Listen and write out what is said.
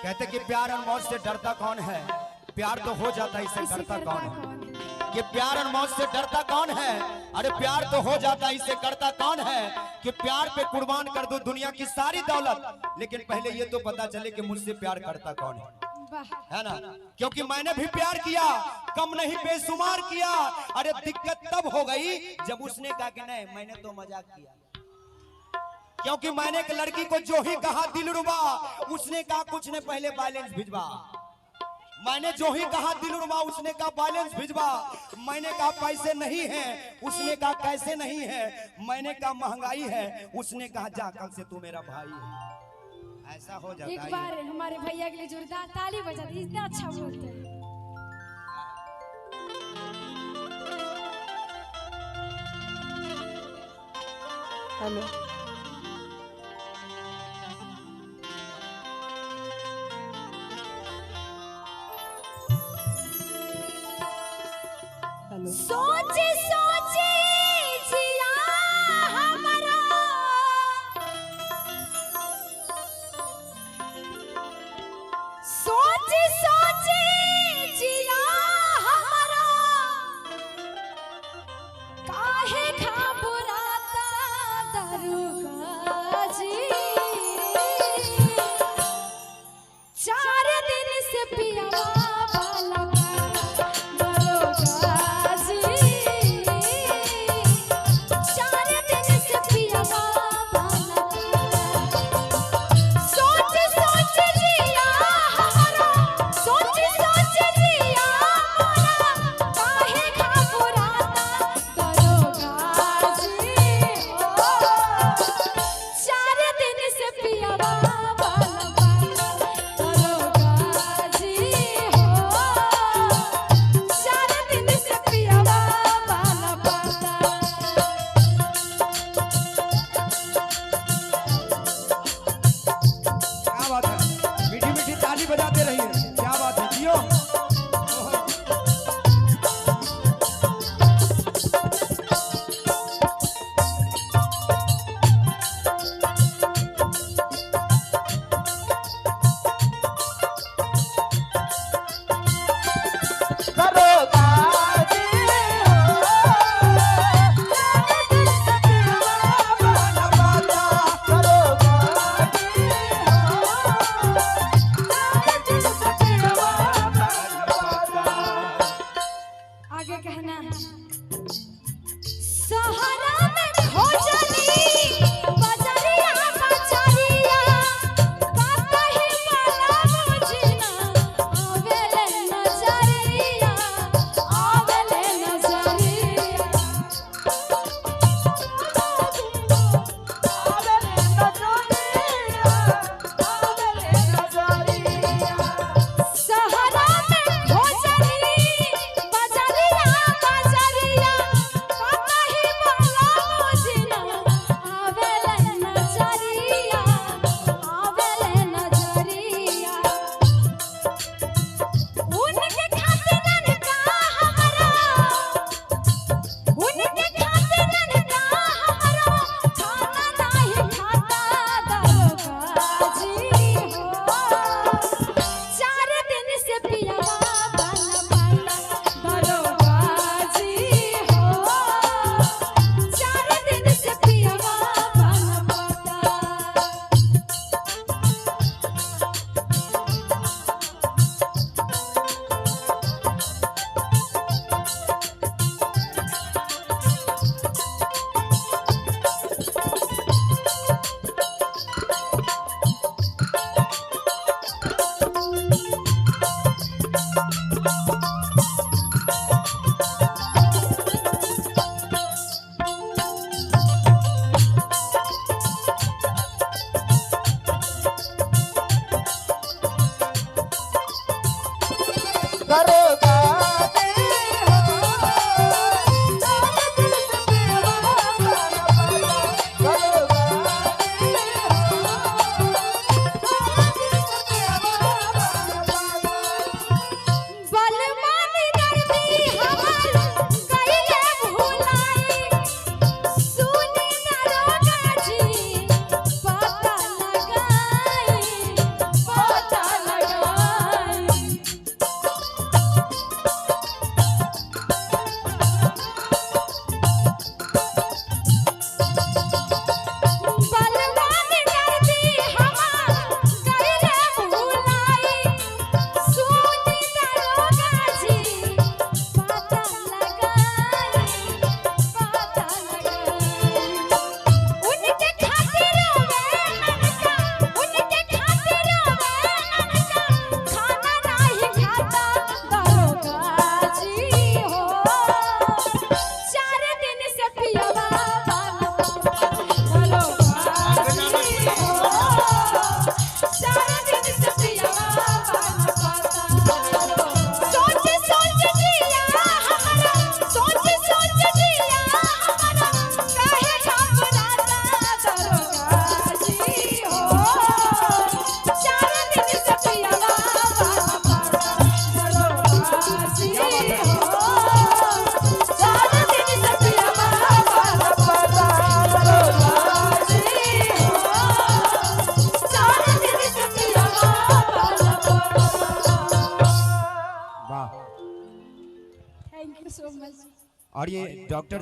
कहते कि प्यार और मौत से डरता कौन है, प्यार तो हो जाता इससे करता कौन है। कि प्यार और मौत से डरता कौन है, अरे प्यार तो हो जाता इससे करता कौन है। कि प्यार पे कुर्बान कर दो दुनिया की सारी दौलत, लेकिन पहले ये तो पता चले कि मुझसे प्यार करता कौन है ना। क्योंकि मैंने भी प्यार किया, कम नहीं बेशुमार किया। अरे दिक्कत तब हो गई जब उसने कहा कि नहीं मैंने तो मजाक किया। क्योंकि मैंने एक लड़की को जो ही कहा दिलरुबा, उसने कहा कुछ ने पहले बैलेंस भिजवा। मैंने जो ही कहा दिलरुबा, उसने कहा बैलेंस भिजवा। मैंने कहा पैसे नहीं हैं, उसने कहा कैसे नहीं है। मैंने कहा महंगाई है, उसने कहा जा कल से तू मेरा भाई है। ऐसा हो जाता है। एक बार हमारे भैया के लिए जोरदार ताली बजा दी, इतना अच्छा बोलते हैं। हेलो हेलो सोचे सोचे जिया हमारा, सोचे सोचे जिया हमारा, काहे घबराता दरोगा जी। 4 दिन से पिया वाला दरोगा जी, 4 दिन से पिया वाला। सोच सोच जिया हमारा, सोच सोच जिया हमारा, काहे घबराता दरोगा जी। 4 दिन से पिया वाला दरोगा जी हो, 4 दिन से पिया वाला पता। क्या बात है, मीठी मीठी ताली बजाते रहिए। क्या बात है जियो। आगे कहना है सहारा में खोजली बजरिया बजरिया, काका ही वाला मुझना आवेले नजरिया, आवेले नजरिया, सहारा में खोजली बजरिया बजरिया, काका ही वाला मुझना आवेले नजरिया, आवेले नजरिया। उनके खातिर का हमारा, उनके खातिर का हमारा, खाना नहीं खाता दरोगा जी हो। 4 दिन से पिया वाला दरोगा जी हो, 4 दिन से पिया वाला पता। बलवानी दर्दी हमर कइले भुलाई, सुनी दरोगा जी पता लगाई, पता जी हो सारा दिन सतिया बाबा जी हो सारा दिन सतिया बाबा वाह। Thank you so much. और ये डॉक्टर